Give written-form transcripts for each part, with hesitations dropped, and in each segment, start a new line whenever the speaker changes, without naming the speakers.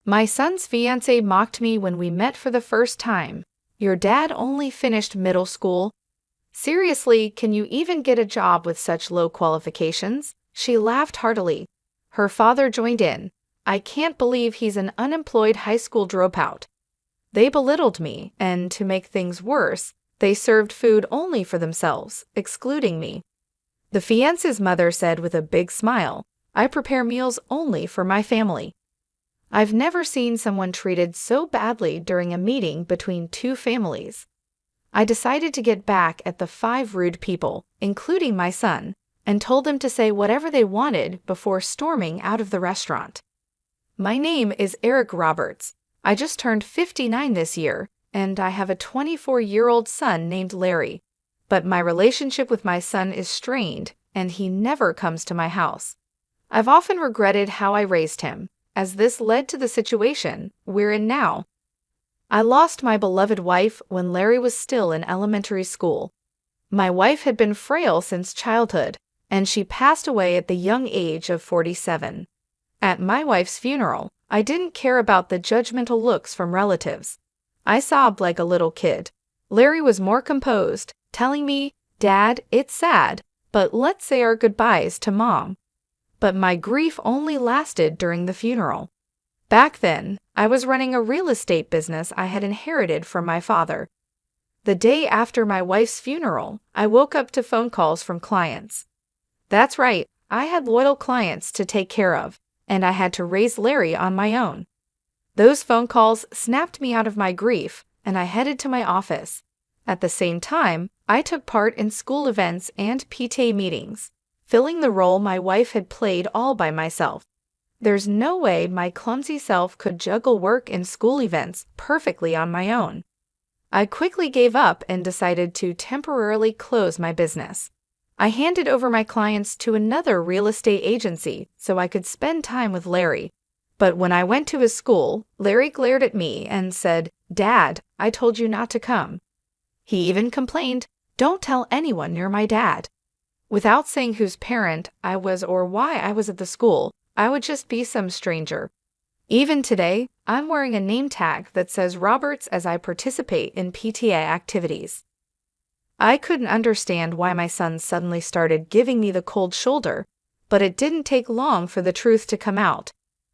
My son's fiancé mocked me when we met for the first time. Your dad only finished middle school. Seriously, can you even get a job with such low qualifications? She laughed heartily. Her father joined in. I can't believe he's an unemployed high school dropout. They belittled me, and to make things worse, they served food only for themselves, excluding me. The fiancé's mother said with a big smile, I prepare meals only for my family. I've never seen someone treated so badly during a meeting between two families. I decided to get back at the 5 rude people, including my son, and told them to say whatever they wanted before storming out of the restaurant. My name is Eric Roberts. I just turned 59 this year, and I have a 24-year-old son named Larry. But my relationship with my son is strained, and he never comes to my house. I've often regretted how I raised him, as this led to the situation we're in now. I lost my beloved wife when Larry was still in elementary school. My wife had been frail since childhood, and she passed away at the young age of 47. At my wife's funeral, I didn't care about the judgmental looks from relatives. I sobbed like a little kid. Larry was more composed, telling me, Dad, it's sad, but let's say our goodbyes to Mom. But my grief only lasted during the funeral. Back then, I was running a real estate business I had inherited from my father. The day after my wife's funeral, I woke up to phone calls from clients. That's right, I had loyal clients to take care of, and I had to raise Larry on my own. Those phone calls snapped me out of my grief, and I headed to my office. At the same time, I took part in school events and PTA meetings, filling the role my wife had played all by myself. There's no way my clumsy self could juggle work and school events perfectly on my own. I quickly gave up and decided to temporarily close my business. I handed over my clients to another real estate agency so I could spend time with Larry. But when I went to his school, Larry glared at me and said, Dad, I told you not to come. He even complained, don't tell anyone you're my dad. Without saying whose parent I was or why I was at the school, I would just be some stranger. Even today, I'm wearing a name tag that says Roberts as I participate in PTA activities. I couldn't understand why my son suddenly started giving me the cold shoulder, but it didn't take long for the truth to come out.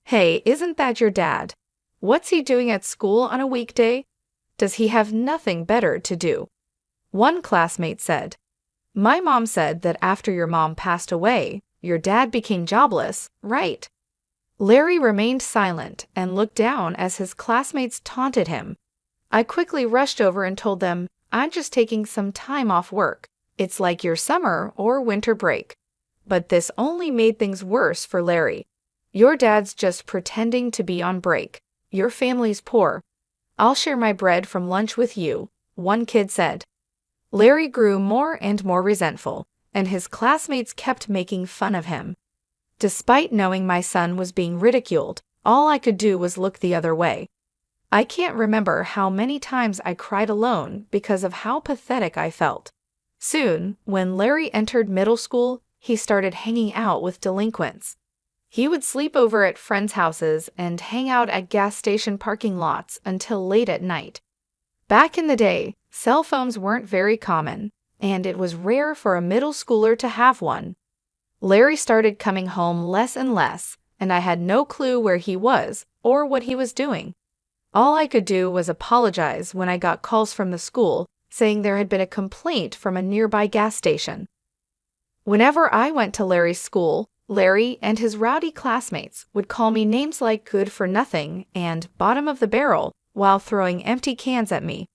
Hey, isn't that your dad? What's he doing at school on a weekday? Does he have nothing better to do? One classmate said, My mom said that after your mom passed away, your dad became jobless, right? Larry remained silent and looked down as his classmates taunted him. I quickly rushed over and told them, I'm just taking some time off work. It's like your summer or winter break. But this only made things worse for Larry. Your dad's just pretending to be on break. Your family's poor. I'll share my bread from lunch with you, one kid said. Larry grew more and more resentful, and his classmates kept making fun of him. Despite knowing my son was being ridiculed, all I could do was look the other way. I can't remember how many times I cried alone because of how pathetic I felt. Soon, when Larry entered middle school, he started hanging out with delinquents. He would sleep over at friends' houses and hang out at gas station parking lots until late at night. Back in the day, cell phones weren't very common, and it was rare for a middle schooler to have one. Larry started coming home less and less, and I had no clue where he was or what he was doing. All I could do was apologize when I got calls from the school saying there had been a complaint from a nearby gas station. Whenever I went to Larry's school, Larry and his rowdy classmates would call me names like good for nothing and bottom of the barrel while throwing empty cans at me.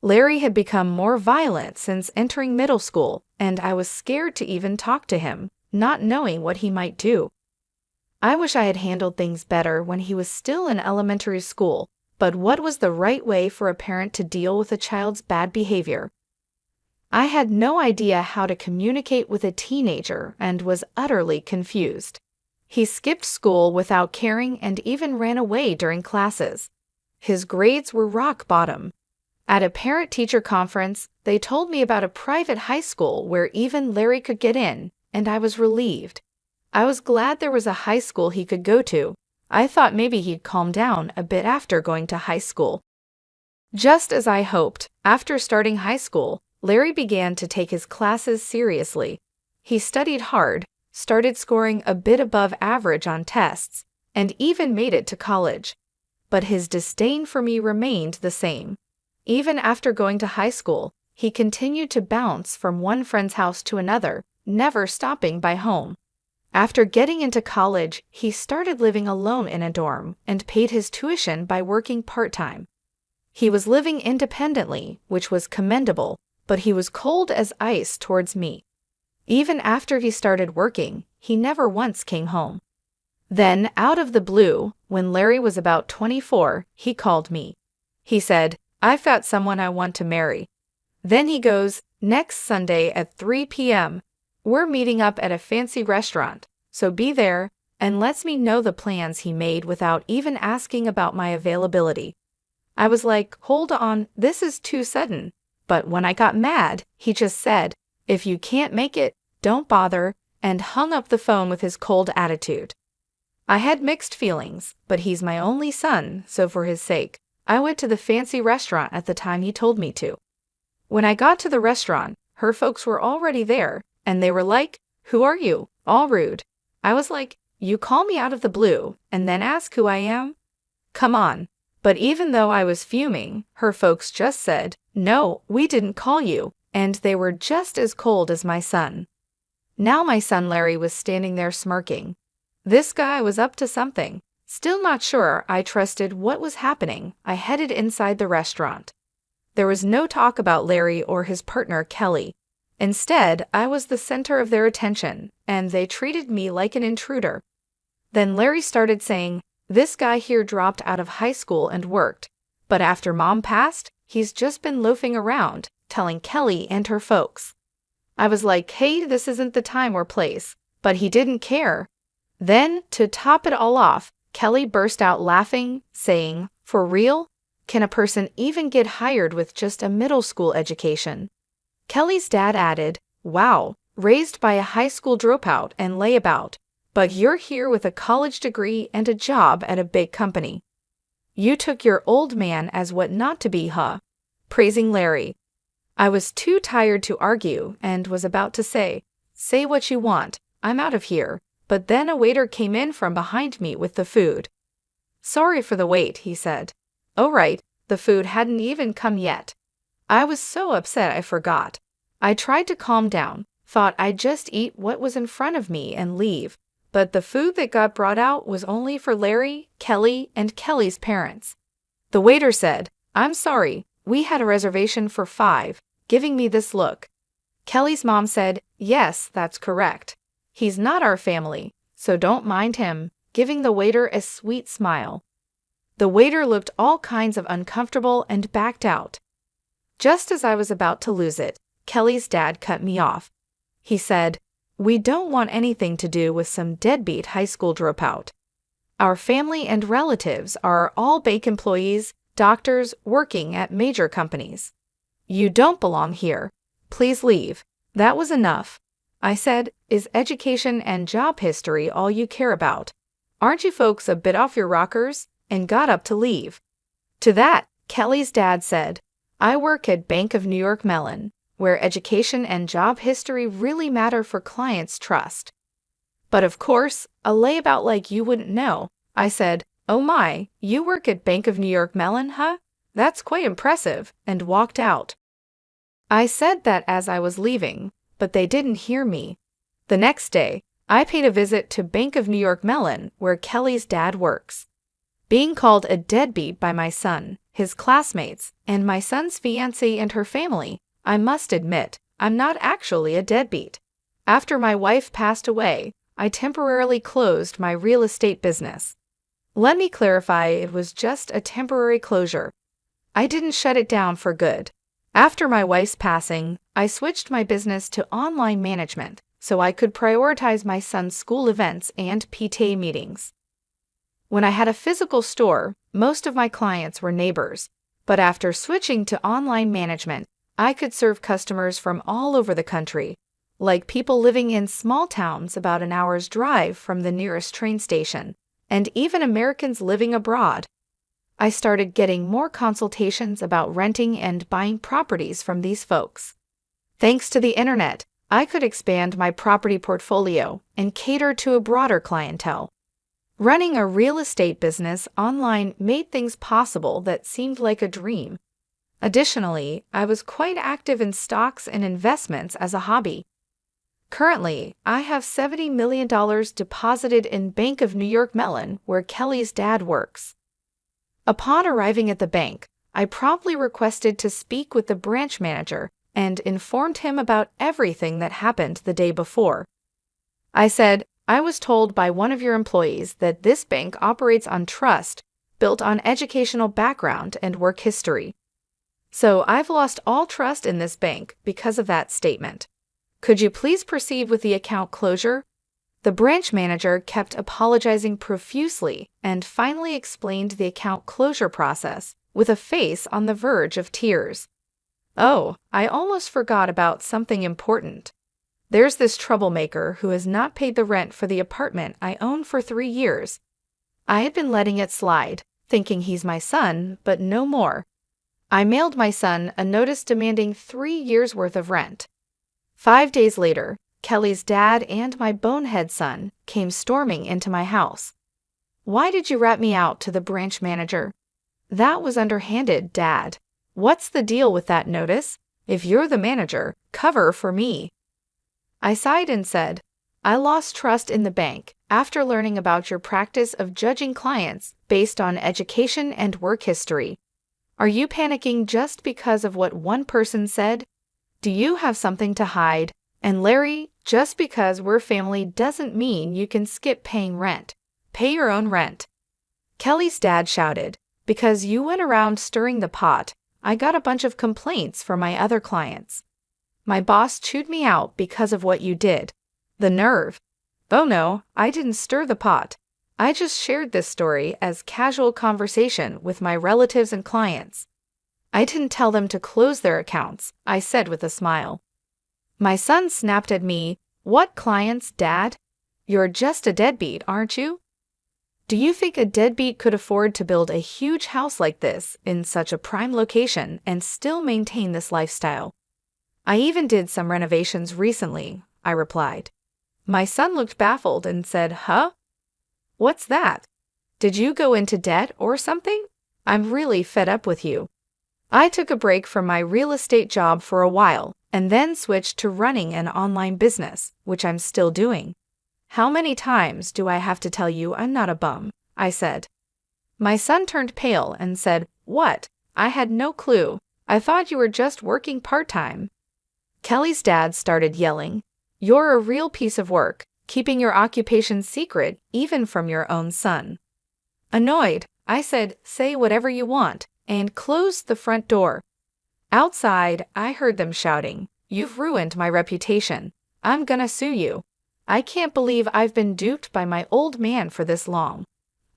Larry had become more violent since entering middle school, and I was scared to even talk to him, not knowing what he might do. I wish I had handled things better when he was still in elementary school, but what was the right way for a parent to deal with a child's bad behavior? I had no idea how to communicate with a teenager and was utterly confused. He skipped school without caring and even ran away during classes. His grades were rock bottom. At a parent-teacher conference, they told me about a private high school where even Larry could get in, and I was relieved. I was glad there was a high school he could go to. I thought maybe he'd calm down a bit after going to high school. Just as I hoped, after starting high school, Larry began to take his classes seriously. He studied hard, started scoring a bit above average on tests, and even made it to college. But his disdain for me remained the same. Even after going to high school, he continued to bounce from one friend's house to another, never stopping by home. After getting into college, he started living alone in a dorm and paid his tuition by working part-time. He was living independently, which was commendable, but he was cold as ice towards me. Even after he started working, he never once came home. Then, out of the blue, when Larry was about 24, he called me. He said, "I've got someone I want to marry." Then he goes, "Next Sunday at 3 p.m., we're meeting up at a fancy restaurant, so be there," and lets me know the plans he made without even asking about my availability. I was like, hold on, this is too sudden. But when I got mad, he just said, "If you can't make it, don't bother," and hung up the phone with his cold attitude. I had mixed feelings, but he's my only son, so for his sake, I went to the fancy restaurant at the time he told me to. When I got to the restaurant, her folks were already there, and they were like, "Who are you?" All rude. I was like, "You call me out of the blue, and then ask who I am? Come on." But even though I was fuming, her folks just said, "No, we didn't call you," and they were just as cold as my son. Now my son Larry was standing there smirking. This guy was up to something. Still not sure I trusted what was happening, I headed inside the restaurant. There was no talk about Larry or his partner Kelly. Instead, I was the center of their attention, and they treated me like an intruder. Then Larry started saying, "This guy here dropped out of high school and worked, but after Mom passed, he's just been loafing around, telling Kelly and her folks." I was like, "Hey, this isn't the time or place," but he didn't care. Then, to top it all off, Kelly burst out laughing, saying, "For real? Can a person even get hired with just a middle school education?" Kelly's dad added, "Wow, raised by a high school dropout and layabout. But you're here with a college degree and a job at a big company. You took your old man as what not to be, huh?" Praising Larry. I was too tired to argue and was about to say what you want, I'm out of here, but then a waiter came in from behind me with the food. "Sorry for the wait," he said. "Oh right, the food hadn't even come yet." I was so upset I forgot. I tried to calm down, thought I'd just eat what was in front of me and leave. But the food that got brought out was only for Larry, Kelly, and Kelly's parents. The waiter said, "I'm sorry, we had a reservation for 5, giving me this look." Kelly's mom said, "Yes, that's correct. He's not our family, so don't mind him," giving the waiter a sweet smile. The waiter looked all kinds of uncomfortable and backed out. Just as I was about to lose it, Kelly's dad cut me off. He said, "We don't want anything to do with some deadbeat high school dropout. Our family and relatives are all bank employees, doctors working at major companies. You don't belong here. Please leave." That was enough. I said, "Is education and job history all you care about? Aren't you folks a bit off your rockers?" and got up to leave. To that, Kelly's dad said, "I work at Bank of New York Mellon, where education and job history really matter for clients' trust." But of course, a layabout like you wouldn't know. I said, "Oh my, you work at Bank of New York Mellon, huh? That's quite impressive," and walked out. I said that as I was leaving, but they didn't hear me. The next day, I paid a visit to Bank of New York Mellon, where Kelly's dad works. Being called a deadbeat by my son, his classmates, and my son's fiancée and her family, I must admit, I'm not actually a deadbeat. After my wife passed away, I temporarily closed my real estate business. Let me clarify, it was just a temporary closure. I didn't shut it down for good. After my wife's passing, I switched my business to online management so I could prioritize my son's school events and PTA meetings. When I had a physical store, most of my clients were neighbors, but after switching to online management, I could serve customers from all over the country, like people living in small towns about an hour's drive from the nearest train station, and even Americans living abroad. I started getting more consultations about renting and buying properties from these folks. Thanks to the internet, I could expand my property portfolio and cater to a broader clientele. Running a real estate business online made things possible that seemed like a dream. Additionally, I was quite active in stocks and investments as a hobby. Currently, I have $70 million deposited in Bank of New York Mellon, where Kelly's dad works. Upon arriving at the bank, I promptly requested to speak with the branch manager and informed him about everything that happened the day before. I said, "I was told by one of your employees that this bank operates on trust, built on educational background and work history. So I've lost all trust in this bank because of that statement. Could you please proceed with the account closure?" The branch manager kept apologizing profusely and finally explained the account closure process with a face on the verge of tears. "Oh, I almost forgot about something important. There's this troublemaker who has not paid the rent for the apartment I own for 3 years. I had been letting it slide, thinking he's my son, but no more. I mailed my son a notice demanding 3 years' worth of rent. 5 days later, Kelly's dad and my bonehead son came storming into my house. Why did you rat me out to the branch manager? That was underhanded, Dad. What's the deal with that notice? If you're the manager, cover for me." I sighed and said, "I lost trust in the bank after learning about your practice of judging clients based on education and work history. Are you panicking just because of what one person said? Do you have something to hide? And Larry, just because we're family doesn't mean you can skip paying rent. Pay your own rent." Kelly's dad shouted, "Because you went around stirring the pot, I got a bunch of complaints from my other clients. My boss chewed me out because of what you did. The nerve." "Oh no, I didn't stir the pot. I just shared this story as casual conversation with my relatives and clients. I didn't tell them to close their accounts," I said with a smile. My son snapped at me, "What clients, Dad? You're just a deadbeat, aren't you? Do you think a deadbeat could afford to build a huge house like this in such a prime location and still maintain this lifestyle?" "I even did some renovations recently," I replied. My son looked baffled and said, "Huh? What's that? Did you go into debt or something? I'm really fed up with you." I took a break from my real estate job for a while and then switched to running an online business, which I'm still doing. "How many times do I have to tell you I'm not a bum?" I said. My son turned pale and said, "What? I had no clue. I thought you were just working part-time." Kelly's dad started yelling, "You're a real piece of work, keeping your occupation secret even from your own son." Annoyed, I said, "Say whatever you want," and closed the front door. Outside, I heard them shouting, "You've ruined my reputation. I'm gonna sue you. I can't believe I've been duped by my old man for this long.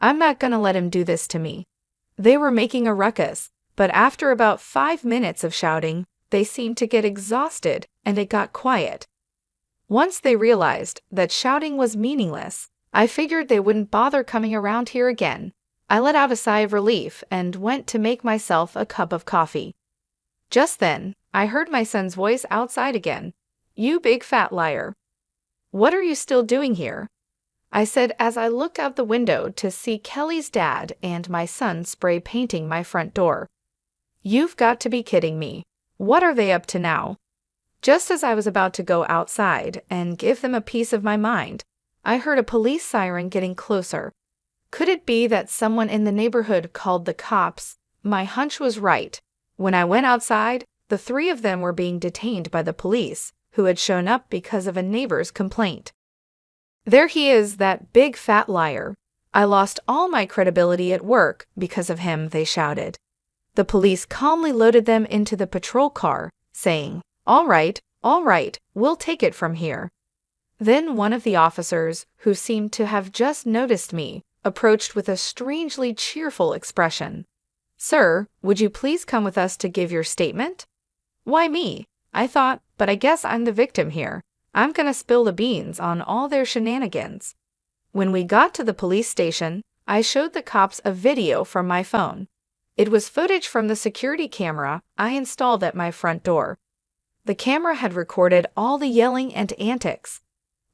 I'm not gonna let him do this to me." They were making a ruckus, but after about 5 minutes of shouting, they seemed to get exhausted and it got quiet. Once they realized that shouting was meaningless, I figured they wouldn't bother coming around here again. I let out a sigh of relief and went to make myself a cup of coffee. Just then, I heard my son's voice outside again. "You big fat liar. What are you still doing here?" I said as I looked out the window to see Kelly's dad and my son spray painting my front door. "You've got to be kidding me. What are they up to now?" Just as I was about to go outside and give them a piece of my mind, I heard a police siren getting closer. Could it be that someone in the neighborhood called the cops? My hunch was right. When I went outside, the 3 of them were being detained by the police, who had shown up because of a neighbor's complaint. "There he is, that big fat liar. I lost all my credibility at work because of him," they shouted. The police calmly loaded them into the patrol car, saying, all right, we'll take it from here." Then one of the officers, who seemed to have just noticed me, approached with a strangely cheerful expression. "Sir, would you please come with us to give your statement?" "Why me?" I thought, but I guess I'm the victim here. I'm gonna spill the beans on all their shenanigans. When we got to the police station, I showed the cops a video from my phone. It was footage from the security camera I installed at my front door. The camera had recorded all the yelling and antics.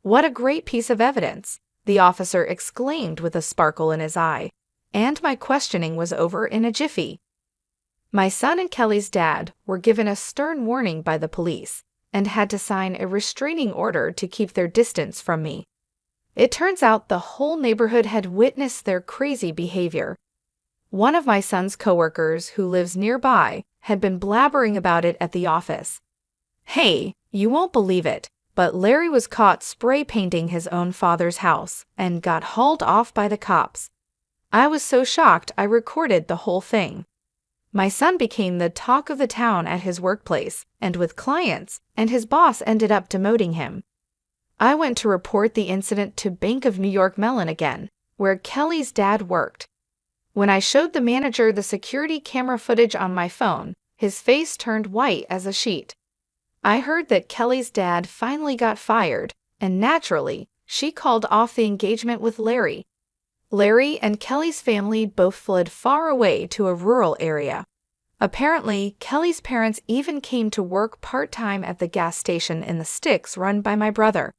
"What a great piece of evidence!" the officer exclaimed with a sparkle in his eye. And my questioning was over in a jiffy. My son and Kelly's dad were given a stern warning by the police and had to sign a restraining order to keep their distance from me. It turns out the whole neighborhood had witnessed their crazy behavior. One of my son's coworkers, who lives nearby, had been blabbering about it at the office. "Hey, you won't believe it, but Larry was caught spray painting his own father's house and got hauled off by the cops." I was so shocked I recorded the whole thing. My son became the talk of the town at his workplace and with clients, and his boss ended up demoting him. I went to report the incident to Bank of New York Mellon again, where Kelly's dad worked. When I showed the manager the security camera footage on my phone, his face turned white as a sheet. I heard that Kelly's dad finally got fired, and naturally, she called off the engagement with Larry. Larry and Kelly's family both fled far away to a rural area. Apparently, Kelly's parents even came to work part-time at the gas station in the sticks run by my brother.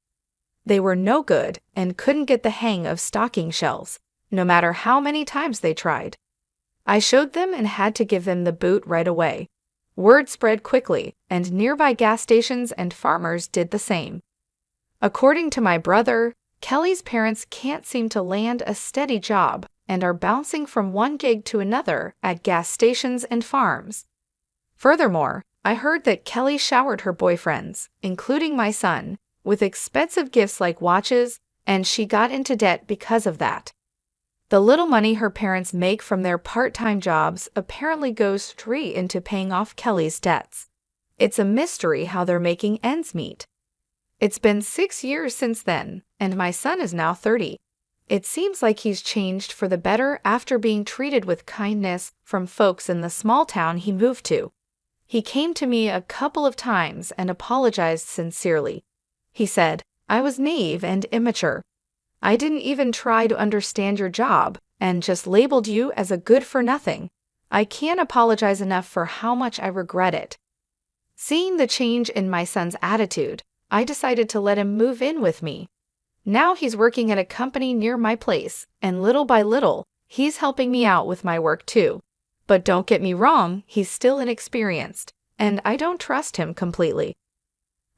They were no good and couldn't get the hang of stocking shelves, no matter how many times they tried. I showed them and had to give them the boot right away. Word spread quickly, and nearby gas stations and farmers did the same. According to my brother, Kelly's parents can't seem to land a steady job and are bouncing from one gig to another at gas stations and farms. Furthermore, I heard that Kelly showered her boyfriends, including my son, with expensive gifts like watches, and she got into debt because of that. The little money her parents make from their part-time jobs apparently goes straight into paying off Kelly's debts. It's a mystery how they're making ends meet. It's been 6 years since then, and my son is now 30. It seems like he's changed for the better after being treated with kindness from folks in the small town he moved to. He came to me a couple of times and apologized sincerely. He said, "I was naive and immature. I didn't even try to understand your job and just labeled you as a good-for-nothing. I can't apologize enough for how much I regret it." Seeing the change in my son's attitude, I decided to let him move in with me. Now he's working at a company near my place, and little by little, he's helping me out with my work too. But don't get me wrong, he's still inexperienced, and I don't trust him completely.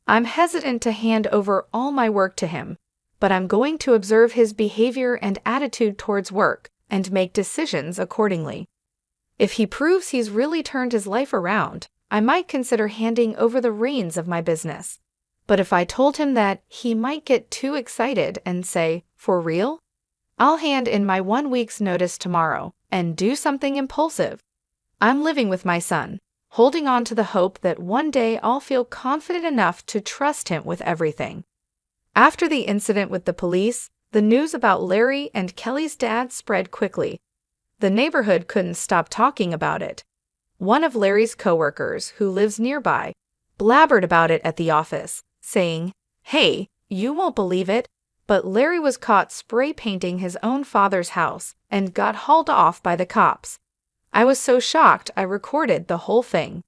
I'm hesitant to hand over all my work to him, but I'm going to observe his behavior and attitude towards work and make decisions accordingly. If he proves he's really turned his life around, I might consider handing over the reins of my business. But if I told him that, he might get too excited and say, "For real?" I'll hand in my 1 week's notice tomorrow and do something impulsive. I'm living with my son, holding on to the hope that one day I'll feel confident enough to trust him with everything. After the incident with the police, the news about Larry and Kelly's dad spread quickly. The neighborhood couldn't stop talking about it. One of Larry's coworkers, who lives nearby, blabbered about it at the office, saying, "Hey, you won't believe it, but Larry was caught spray painting his own father's house and got hauled off by the cops." I was so shocked I recorded the whole thing.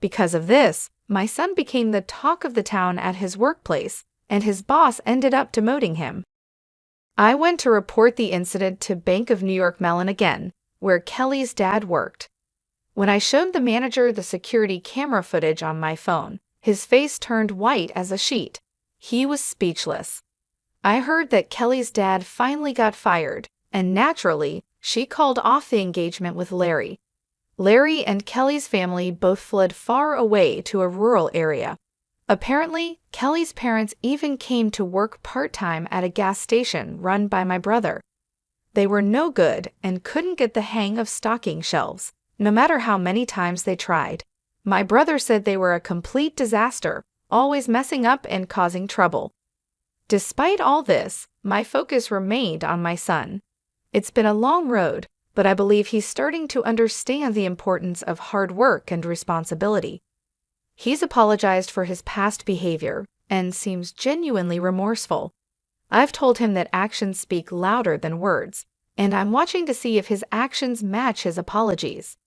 Because of this, my son became the talk of the town at his workplace, and his boss ended up demoting him. I went to report the incident to Bank of New York Mellon again, where Kelly's dad worked. When I showed the manager the security camera footage on my phone, his face turned white as a sheet. He was speechless. I heard that Kelly's dad finally got fired, and naturally, she called off the engagement with Larry. Larry and Kelly's family both fled far away to a rural area. Apparently, Kelly's parents even came to work part-time at a gas station run by my brother. They were no good and couldn't get the hang of stocking shelves, no matter how many times they tried. My brother said they were a complete disaster, always messing up and causing trouble. Despite all this, my focus remained on my son. It's been a long road, but I believe he's starting to understand the importance of hard work and responsibility. He's apologized for his past behavior and seems genuinely remorseful. I've told him that actions speak louder than words, and I'm watching to see if his actions match his apologies.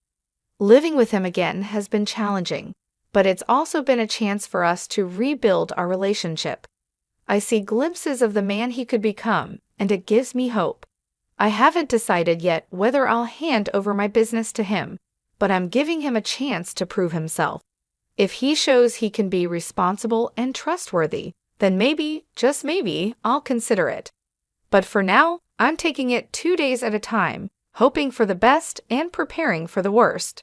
Living with him again has been challenging, but it's also been a chance for us to rebuild our relationship. I see glimpses of the man he could become, and it gives me hope. I haven't decided yet whether I'll hand over my business to him, but I'm giving him a chance to prove himself. If he shows he can be responsible and trustworthy, then maybe, just maybe, I'll consider it. But for now, I'm taking it 2 days at a time, hoping for the best and preparing for the worst.